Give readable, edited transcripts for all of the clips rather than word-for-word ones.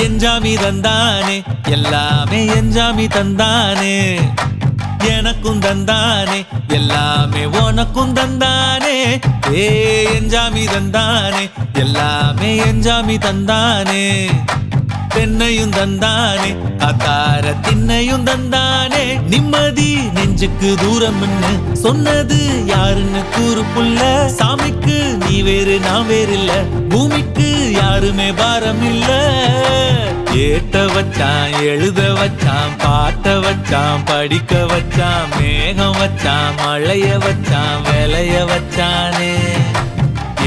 எஞ்சாமி தந்தானே எல்லாமே எஞ்சாமி தந்தானே எனக்கும் தந்தானே எல்லாமே உனக்கும் தந்தானே ஏ எஞ்சாமி தந்தானே எல்லாமே எஞ்சாமி தந்தானே தென்னையும் தந்தானே காத்தார திண்ணையும் தந்தானே நிம்மதி நெஞ்சுக்கு தூரம்னு சொன்னது யாருன்னு கூறு புள்ள சாமிக்கு நீ வேறு நான் வேறு இல்ல பூமிக்கு யாருமே பாரம் இல்ல ஏட்ட வச்சான் எழுத வச்சான் பாட்ட வச்சான் படிக்க வச்சான் மேகம் வச்சான் மழைய வச்சான் விளைய வச்சானே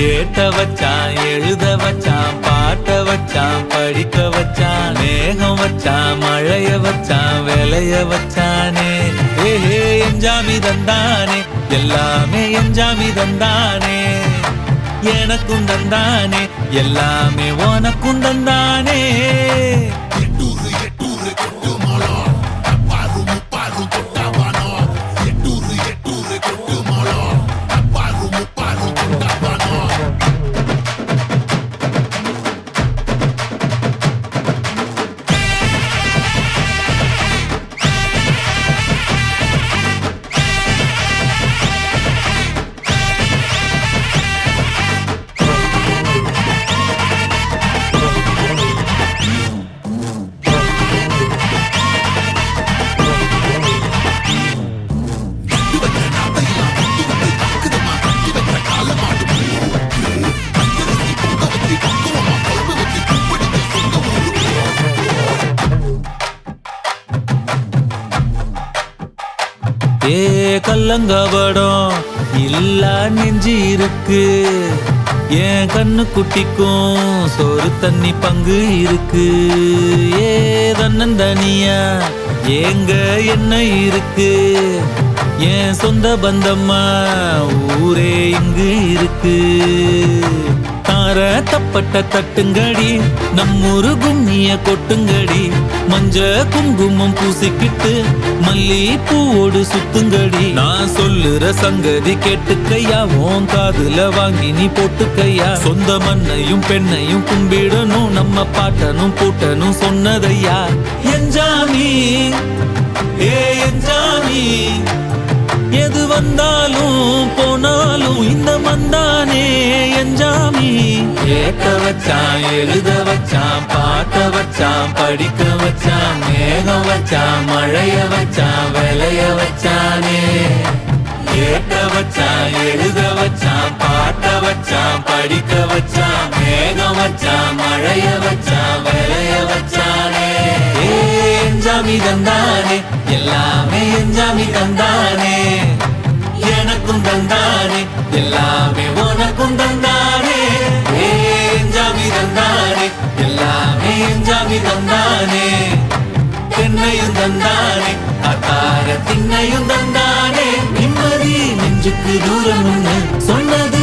ஏட்ட வச்சான் எழுத வச்சான் பாட்ட வச்சான் படிக்க வச்சான் மேகம் வச்சான் மழைய வச்சான் விளைய வச்சானே ஏஹே எஞ்சாமி தந்தானே எல்லாமே எஞ்சாமி தந்தானே எனக்கும் தந்தானே எல்லாமே உனக்கும் தந்தானே ஏ கல்லங்கபடம் இல்ல நெஞ்சு இருக்கு என் கண்ணு குட்டிக்கும் சோறு தண்ணி பங்கு இருக்கு ஏ தன்னந்தனியா ஏங்க என்ன இருக்கு என் சொந்த பந்தம்மா ஊரே இங்கு இருக்கு தார தப்பட்ட தட்டுங்கடி நம்மூரு கும்மிய கொட்டுங்கடி மஞ்ச குங்குமம் பூசிக்கிட்டு மல்லி பூவோடு சுத்துங்கடி நான் சொல்லுற சங்கதி கேட்டுக்கையா உன் காதுல வாங்கி நீ போட்டுக்கையா சொந்த மண்ணையும் பெண்ணையும் கும்பிடணும் நம்ம பாட்டனும் பூட்டனும் சொன்னதையா எஞ்சாமி ஏ எஞ்சாமி எது வந்தாலும் போனாலும் இந்த மந்தானே எஞ்சாமி ஏட்ட வச்சான் எழுத வச்சான் பாட்ட வச்சான் படிக்க வச்சான் மேகம் வச்சான் மழைய வச்சான் விளைய வச்சானே ஏட்ட வச்சான் எழுத வச்சான் பாட்ட வச்சான் படிக்க வச்சான் மேகம் வச்சான் மழைய வச்சான் விளைய வச்சானே எஞ்சாமி தந்தானே எல்லாமே எஞ்சாமி தந்தானே எனக்கும் தந்தானே எல்லாமே உனக்கும் தந்தானே எஞ்சாமி தந்தானே எல்லாமே எஞ்சாமி தந்தானே தென்னையும் தந்தானே காத்தார திண்ணையும் தந்தானே நிம்மதி நெஞ்சுக்கு தூரம் சொன்னது